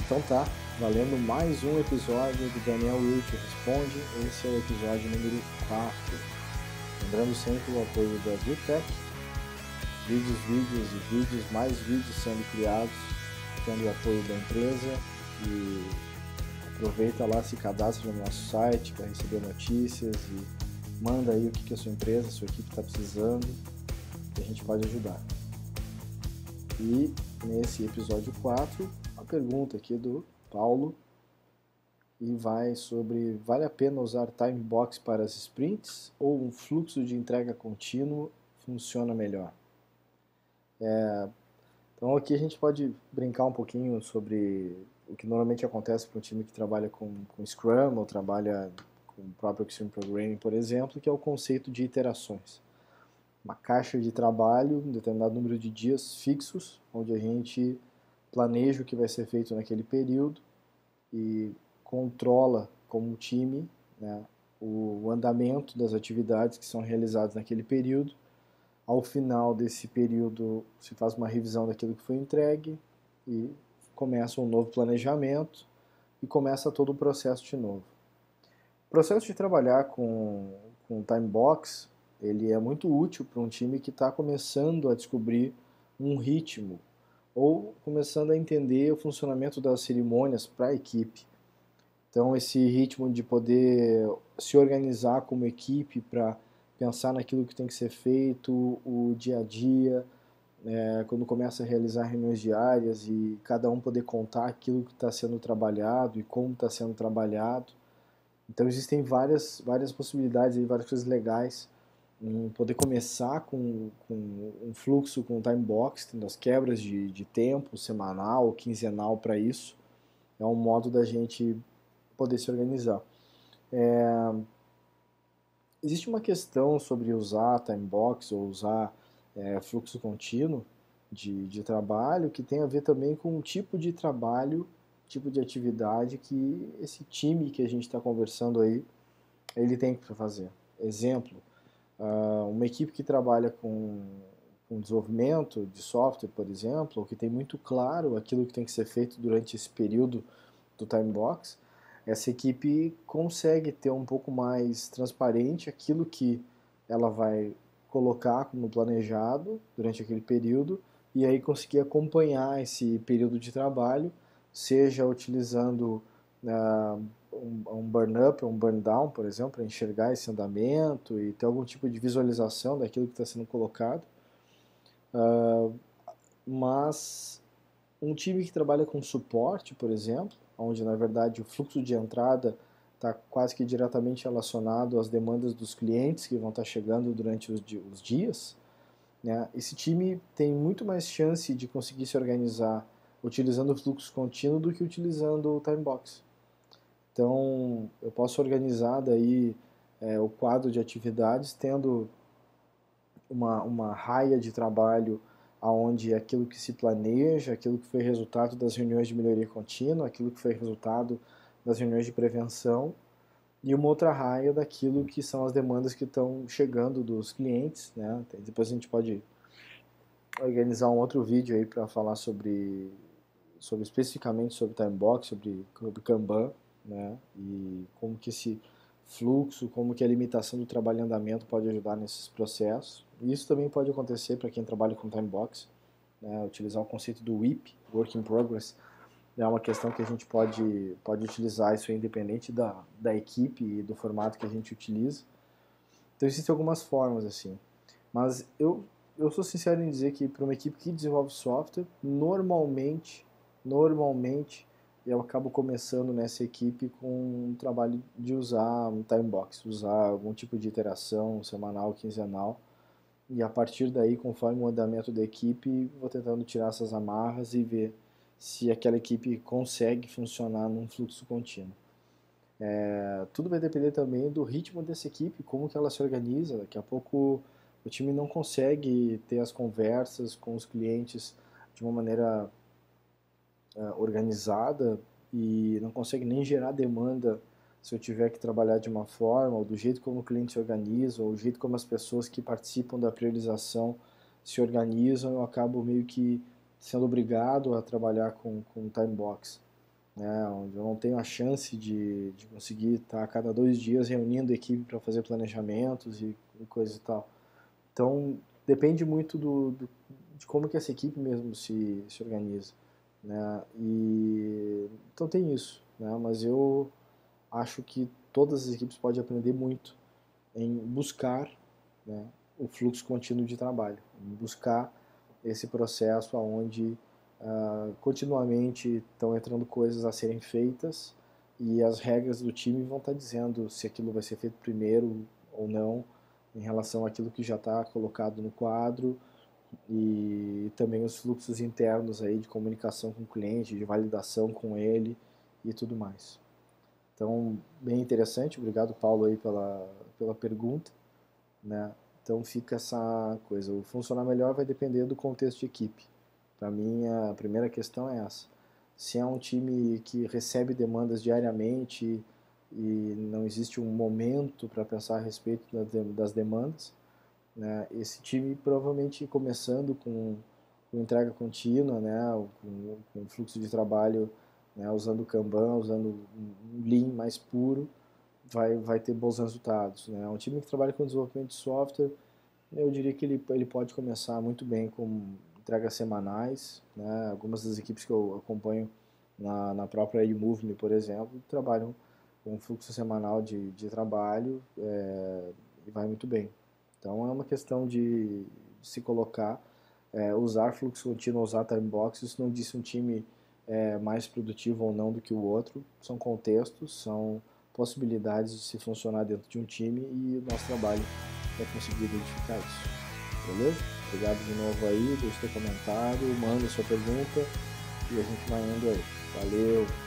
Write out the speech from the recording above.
Então tá, valendo mais um episódio do Daniel Will Te Responde. Esse é o episódio número 4. Lembrando sempre o apoio da VTech, vídeos, mais vídeos sendo criados, tendo o apoio da empresa. E aproveita lá, se cadastra no nosso site para receber notícias e manda aí o que a sua empresa, a sua equipe está precisando, que a gente pode ajudar. E nesse episódio 4, a pergunta aqui do Paulo, e vai sobre: vale a pena usar time box para as sprints ou um fluxo de entrega contínuo funciona melhor? Então aqui a gente pode brincar um pouquinho sobre o que normalmente acontece para um time que trabalha com Scrum ou trabalha com o próprio Extreme Programming, por exemplo, que é o conceito de iterações. Uma caixa de trabalho, um determinado número de dias fixos, onde a gente planeja o que vai ser feito naquele período e controla como time, né, o andamento das atividades que são realizadas naquele período. Ao final desse período se faz uma revisão daquilo que foi entregue e começa um novo planejamento e começa todo o processo de novo. O processo de trabalhar com time box, ele é muito útil para um time que está começando a descobrir um ritmo ou começando a entender o funcionamento das cerimônias para a equipe. Então esse ritmo de poder se organizar como equipe para pensar naquilo que tem que ser feito, o dia a dia, quando começa a realizar reuniões diárias e cada um poder contar aquilo que está sendo trabalhado e como está sendo trabalhado. Então existem várias possibilidades, várias coisas legais em poder começar com um fluxo com time box, tendo as quebras de tempo semanal ou quinzenal para isso. É um modo da gente poder se organizar. Existe uma questão sobre usar time box ou usar fluxo contínuo de trabalho que tem a ver também com o tipo de trabalho, tipo de atividade que esse time que a gente está conversando aí, ele tem que fazer. Exemplo, uma equipe que trabalha com desenvolvimento de software, por exemplo, ou que tem muito claro aquilo que tem que ser feito durante esse período do time box, essa equipe consegue ter um pouco mais transparente aquilo que ela vai colocar como planejado durante aquele período e aí conseguir acompanhar esse período de trabalho, seja utilizando um burn-up ou um burn-down, por exemplo, para enxergar esse andamento e ter algum tipo de visualização daquilo que está sendo colocado. Mas um time que trabalha com suporte, por exemplo, onde na verdade o fluxo de entrada está quase que diretamente relacionado às demandas dos clientes que vão estar chegando durante os dias, né? Esse time tem muito mais chance de conseguir se organizar utilizando o fluxo contínuo do que utilizando o time box. Então eu posso organizar daí o quadro de atividades tendo uma raia de trabalho onde aquilo que se planeja, aquilo que foi resultado das reuniões de melhoria contínua, aquilo que foi resultado das reuniões de prevenção, e uma outra raia daquilo que são as demandas que estão chegando dos clientes, né? Depois a gente pode organizar um outro vídeo aí para falar sobre especificamente sobre time box, sobre Kanban, né? E como que esse fluxo, como que a limitação do trabalho em andamento pode ajudar nesses processos. E isso também pode acontecer para quem trabalha com time box, né? Utilizar o conceito do WIP, Work in Progress, é uma questão que a gente pode utilizar isso independente da equipe e do formato que a gente utiliza. Então existem algumas formas assim, mas eu sou sincero em dizer que para uma equipe que desenvolve software, normalmente eu acabo começando nessa equipe com um trabalho de usar um time box, usar algum tipo de iteração semanal, quinzenal, e a partir daí, conforme o andamento da equipe, vou tentando tirar essas amarras e ver se aquela equipe consegue funcionar num fluxo contínuo. Tudo vai depender também do ritmo dessa equipe, como que ela se organiza. Daqui a pouco o time não consegue ter as conversas com os clientes de uma maneira organizada e não consegue nem gerar demanda se eu tiver que trabalhar de uma forma, ou do jeito como o cliente se organiza, ou do jeito como as pessoas que participam da priorização se organizam, eu acabo meio que sendo obrigado a trabalhar com time box. né, onde eu não tenho a chance de conseguir estar a cada 2 dias reunindo a equipe para fazer planejamentos e coisa e tal. Então, depende muito de como que essa equipe mesmo se organiza, né? Então tem isso, né? Mas eu acho que todas as equipes podem aprender muito em buscar, né, o fluxo contínuo de trabalho, em buscar esse processo onde continuamente estão entrando coisas a serem feitas e as regras do time vão estar dizendo se aquilo vai ser feito primeiro ou não em relação àquilo que já está colocado no quadro e também os fluxos internos aí de comunicação com o cliente, de validação com ele e tudo mais. Então, bem interessante, obrigado Paulo aí pela pergunta, né? Então fica essa coisa, o funcionar melhor vai depender do contexto de equipe. Para mim, a primeira questão é essa. Se é um time que recebe demandas diariamente e não existe um momento para pensar a respeito das demandas, né, esse time provavelmente começando com entrega contínua, né, com fluxo de trabalho, né, usando o Kanban, usando um Lean mais puro, vai ter bons resultados, né? Um time que trabalha com desenvolvimento de software, eu diria que ele pode começar muito bem com entregas semanais, né? Algumas das equipes que eu acompanho na própria eMove, por exemplo, trabalham com um fluxo semanal de trabalho e vai muito bem. Então é uma questão de se colocar, usar fluxo contínuo, usar time box, isso não diz se um time é mais produtivo ou não do que o outro, são contextos, são possibilidades de se funcionar dentro de um time e o nosso trabalho é conseguir identificar isso. Beleza? Obrigado de novo aí, deixe seu comentário, manda sua pergunta e a gente vai indo aí. Valeu!